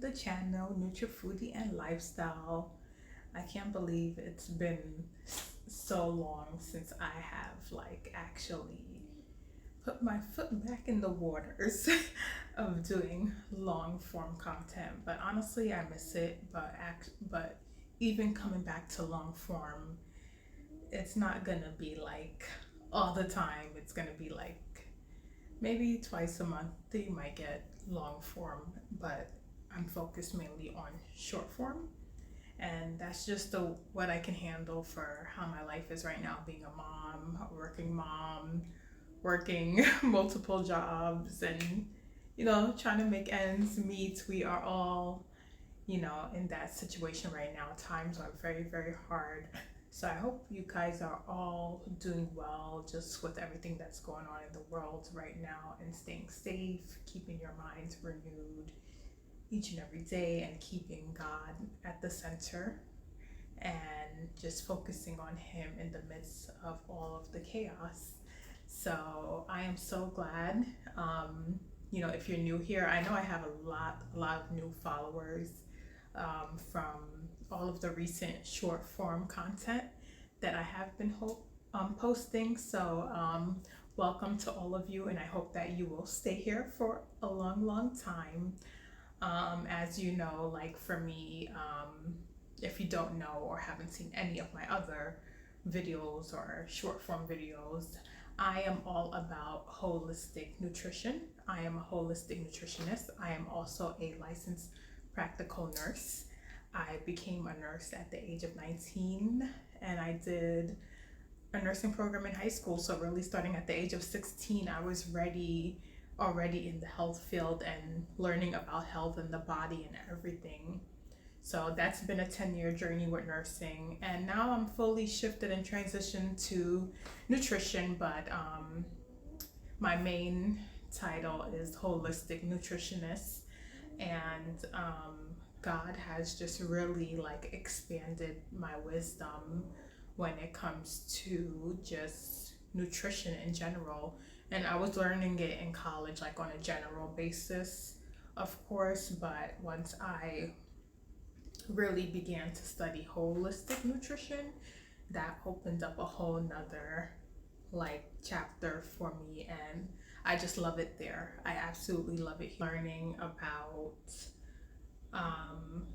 the channel Nutrifoodie and Lifestyle. I can't believe it's been so long since I have actually put my foot back in the waters of doing long form content. But honestly, I miss it. But even coming back to long form, it's not gonna be like all the time. It's gonna be like maybe twice a month that you might get long form, but I'm focused mainly on short form. And that's just what I can handle for how my life is right now, being a working mom, working multiple jobs, and trying to make ends meet. We are all in that situation right now. Times are very, very hard. So I hope you guys are all doing well just with everything that's going on in the world right now, and staying safe, keeping your minds renewed each and every day, and keeping God at the center, and just focusing on Him in the midst of all of the chaos. So I am so glad. If you're new here, I know I have a lot of new followers from all of the recent short form content that I have been posting. So welcome to all of you, and I hope that you will stay here for a long, long time. As you know, like for me, if you don't know or haven't seen any of my other videos or short form videos, I am all about holistic nutrition. I am a holistic nutritionist. I am also a licensed practical nurse. I became a nurse at the age of 19, and I did a nursing program in high school. So really starting at the age of 16, I was ready already in the health field and learning about health and the body and everything. So that's been a 10-year journey with nursing, and now I'm fully shifted and transitioned to nutrition. But my main title is holistic nutritionist, and God has just really expanded my wisdom when it comes to just nutrition in general. And I was learning it in college, like on a general basis, of course. But once I really began to study holistic nutrition, that opened up a whole nother chapter for me, and I just love it there. I absolutely love it. Learning about um,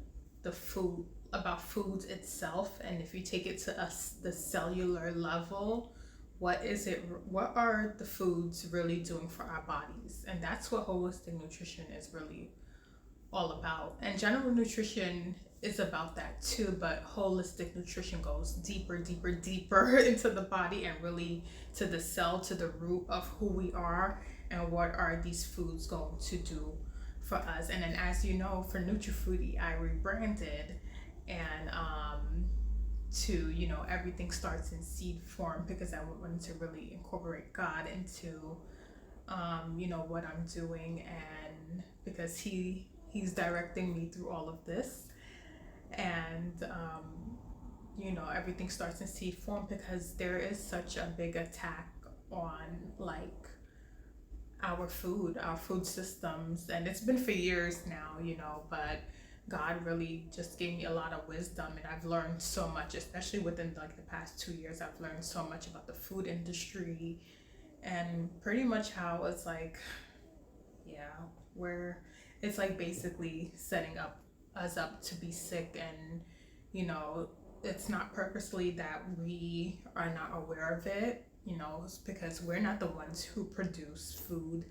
the food, about foods itself, and if you take it to us the cellular level, what are the foods really doing for our bodies? And that's what holistic nutrition is really all about. And general nutrition is about that too, but holistic nutrition goes deeper, deeper, deeper into the body, and really to the cell, to the root of who we are, and what are these foods going to do for us. And then, as you know, for Nutrifoodie, I rebranded, and to everything starts in seed form, because I wanted to really incorporate God into what I'm doing, and because he's directing me through all of this. And everything starts in seed form, because there is such a big attack on our food systems, and it's been for years now, but God really just gave me a lot of wisdom, and I've learned so much, especially within the past 2 years. I've learned so much about the food industry, and pretty much how it's where it's basically setting us up to be sick. And it's not purposely that we are not aware of it. It's because we're not the ones who produce food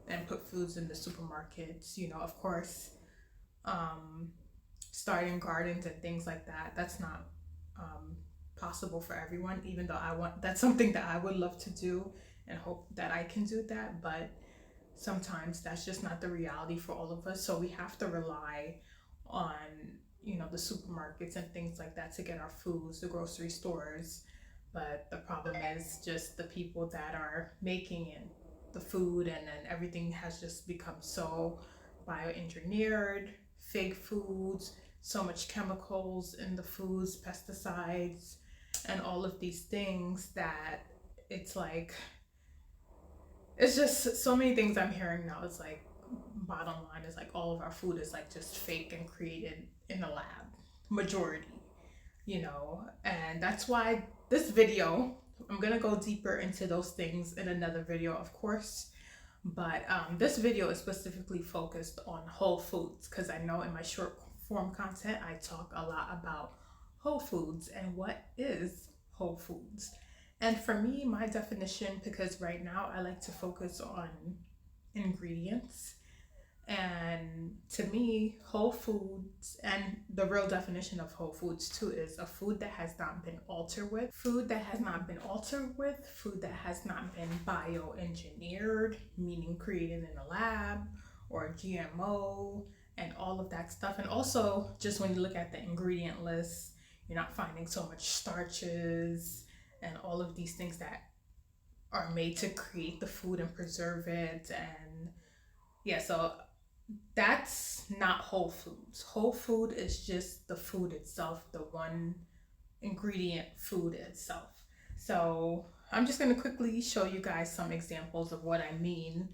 and put foods in the supermarkets. Of course, starting gardens and things like that, that's not possible for everyone, even though that's something that I would love to do and hope that I can do that. But sometimes that's just not the reality for all of us. So we have to rely on the supermarkets and things like that to get our foods, the grocery stores. But the problem is just the people that are making it, the food, and then everything has just become so bioengineered, fake foods, so much chemicals in the foods, pesticides, and all of these things, that it's it's just so many things I'm hearing now. It's bottom line is like all of our food is like just fake and created in a lab, majority, you know. And that's why this video, I'm gonna go deeper into those things in another video, of course. But this video is specifically focused on whole foods because I know in my short form content I talk a lot about whole foods and what is whole foods. And for me, my definition, because right now I like to focus on ingredients, and to me, whole foods, and the real definition of whole foods too, is a food that has not been altered with, food that has not been altered with, food that has not been bioengineered, meaning created in a lab or GMO, and all of that stuff. And also, just when you look at the ingredient list, you're not finding so much starches and all of these things that are made to create the food and preserve it. And yeah, so that's not whole foods. Whole food is just the food itself, the one ingredient food itself. So I'm just going to quickly show you guys some examples of what I mean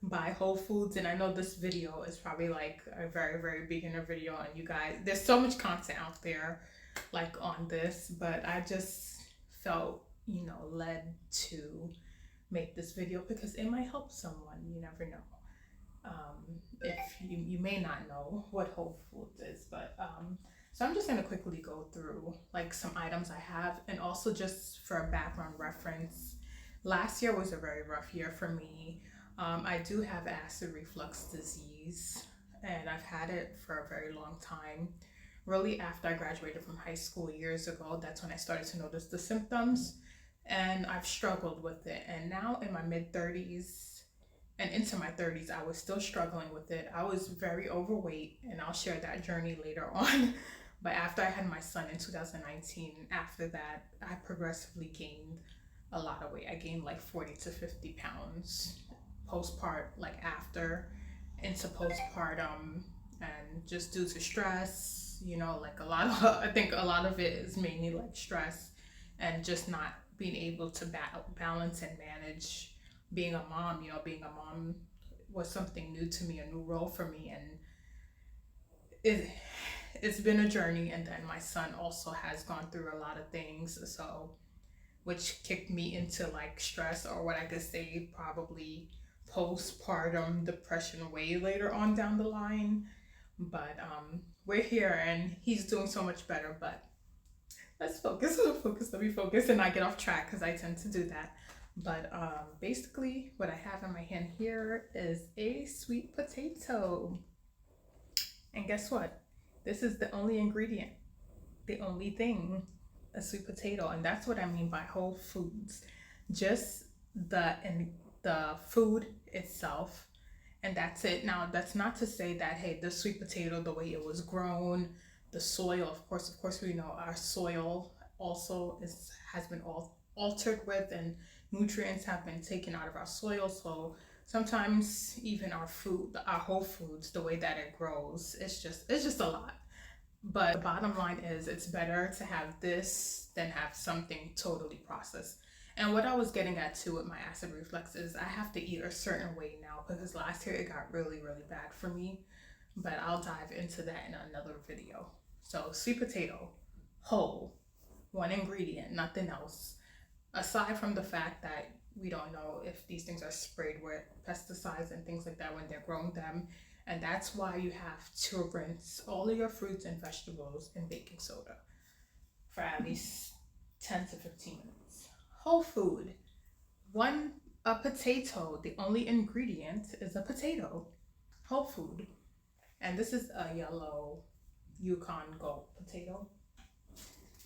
by whole foods. And I know this video is probably like a very, very beginner video, and you guys, there's so much content out there like on this, but I just felt, you know, led to make this video because it might help someone. You never know. If you may not know what whole foods is, but so I'm just going to quickly go through like some items I have, and also just for a background reference, last year was a very rough year for me. I do have acid reflux disease, and I've had it for a very long time. Really, after I graduated from high school years ago, that's when I started to notice the symptoms, and I've struggled with it. And now in my mid 30s and into my 30s, I was still struggling with it. I was very overweight, and I'll share that journey later on. But after I had my son in 2019, after that, I progressively gained a lot of weight. I gained like 40 to 50 pounds postpartum, like after into postpartum, and just due to stress, you know, like a lot of, I think a lot of it is mainly like stress and just not being able to balance and manage being a mom. You know, being a mom was something new to me, a new role for me, and it's been a journey. And then my son also has gone through a lot of things, so which kicked me into like stress, or what I could say probably postpartum depression way later on down the line. But we're here and he's doing so much better. But let's focus, let me focus and not get off track because I tend to do that. But basically what I have in my hand here is a sweet potato. And guess what? This is the only ingredient, the only thing, a sweet potato. And that's what I mean by whole foods. Just the food itself, and that's it. Now, that's not to say that, hey, the sweet potato, the way it was grown, the soil, of course, we know our soil also has been altered with, and nutrients have been taken out of our soil. So sometimes even our food, our whole foods, the way that it grows, it's just a lot. But the bottom line is, it's better to have this than have something totally processed. And what I was getting at too with my acid reflux is I have to eat a certain way now, because last year it got really, really bad for me. But I'll dive into that in another video. So sweet potato, whole, one ingredient, nothing else. Aside from the fact that we don't know if these things are sprayed with pesticides and things like that when they're growing them. And that's why you have to rinse all of your fruits and vegetables in baking soda for at least 10 to 15 minutes. Whole food, a potato, the only ingredient is a potato. Whole food. And this is a yellow Yukon gold potato.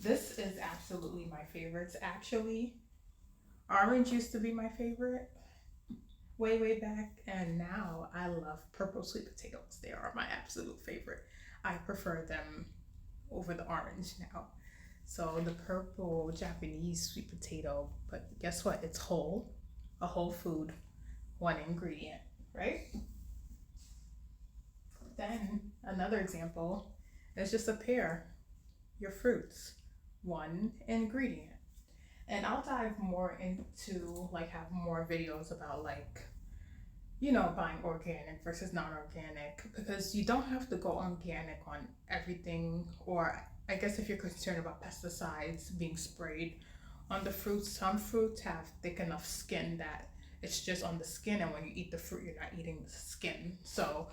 This is absolutely my favorites. Actually, orange used to be my favorite way back, and now I love purple sweet potatoes. They are my absolute favorite. I prefer them over the orange now. So the purple Japanese sweet potato, but guess what? It's whole, a whole food, one ingredient, right? Then another example is just a pear, your fruits, one ingredient. And I'll dive more into, like, have more videos about like buying organic versus non-organic, because you don't have to go organic on everything. Or I guess if you're concerned about pesticides being sprayed on the fruits, some fruits have thick enough skin that it's just on the skin, and when you eat the fruit, you're not eating the skin. So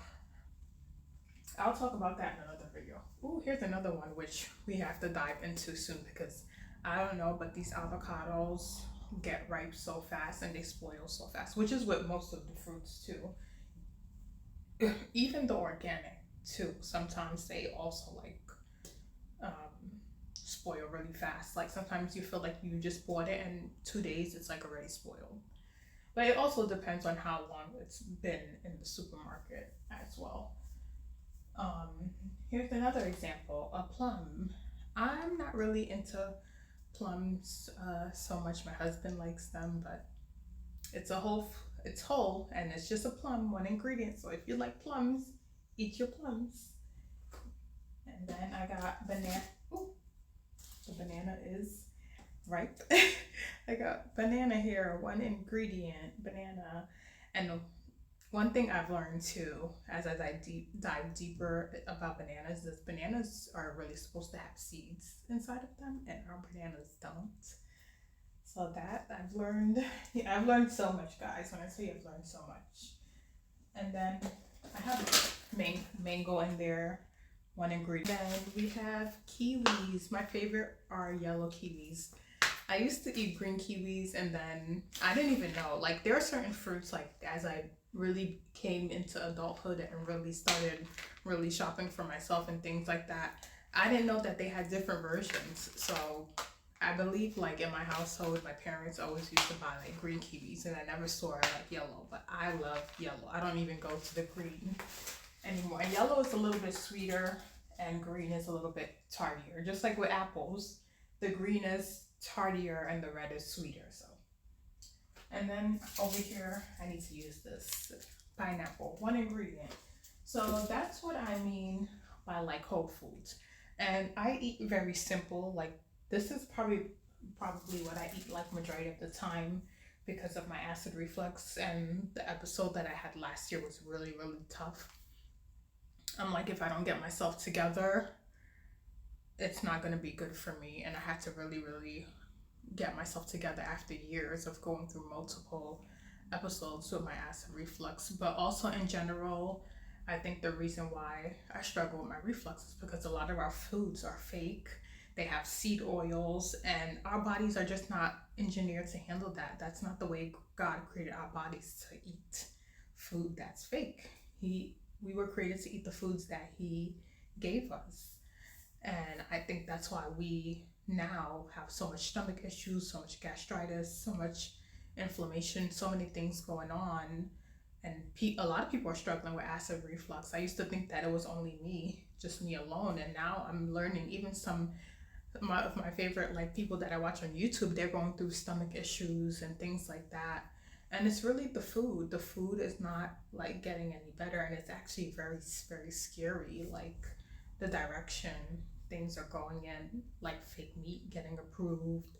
I'll talk about that in another video. Ooh, here's another one which we have to dive into soon, because I don't know, but these avocados get ripe so fast and they spoil so fast, which is with most of the fruits too. Even the organic too. Sometimes they also spoil really fast. Like sometimes you feel like you just bought it and 2 days it's like already spoiled. But it also depends on how long it's been in the supermarket as well. Um, Here's another example, a plum. I'm not really into plums so much. My husband likes them, but it's whole and it's just a plum, one ingredient. So if you like plums, eat your plums. And then I got banana. Ooh, the banana is ripe. I got banana here, one ingredient, banana. And one thing I've learned too, as I dive deeper about bananas, is bananas are really supposed to have seeds inside of them, and our bananas don't. So that I've learned. Yeah, I've learned so much, guys. When I say I've learned so much. And then I have mango in there, one ingredient. Then we have kiwis. My favorite are yellow kiwis. I used to eat green kiwis, and then I didn't even know. Like there are certain fruits, like as I really came into adulthood and really started really shopping for myself and things like that, I didn't know that they had different versions. So I believe like in my household, my parents always used to buy like green kiwis, and I never saw like yellow. But I love yellow. I don't even go to the green anymore. And yellow is a little bit sweeter, and green is a little bit tardier. Just like with apples, the green is tardier and the red is sweeter. So, and then over here, I need to use this pineapple, one ingredient. So that's what I mean by like whole foods. And I eat very simple. Like this is probably what I eat like majority of the time because of my acid reflux, and the episode that I had last year was really really tough. I'm like, if I don't get myself together, it's not going to be good for me. And I had to really really get myself together after years of going through multiple episodes with my acid reflux. But also in general, I think the reason why I struggle with my reflux is because a lot of our foods are fake. They have seed oils, and our bodies are just not engineered to handle that. That's not the way God created our bodies, to eat food that's fake. We were created to eat the foods that He gave us. And I think that's why we now have so much stomach issues, so much gastritis, so much inflammation, so many things going on. And a lot of people are struggling with acid reflux. I used to think that it was only me, just me alone. And now I'm learning, even some of my favorite like people that I watch on YouTube, they're going through stomach issues and things like that. And it's really the food. The food is not like getting any better, and it's actually very, very scary. Like the direction things are going in, like fake meat getting approved.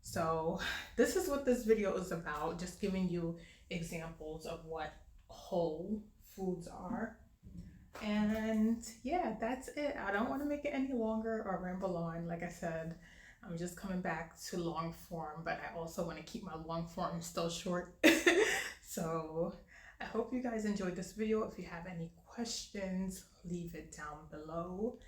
So this is what this video is about, just giving you examples of what whole foods are. And yeah, that's it. I don't want to make it any longer or ramble on. Like I said, I'm just coming back to long form, but I also want to keep my long form still short. So I hope you guys enjoyed this video. If you have any questions, leave it down below.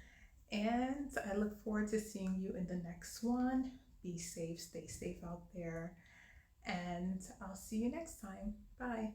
And I look forward to seeing you in the next one. Be safe, stay safe out there. And I'll see you next time. Bye.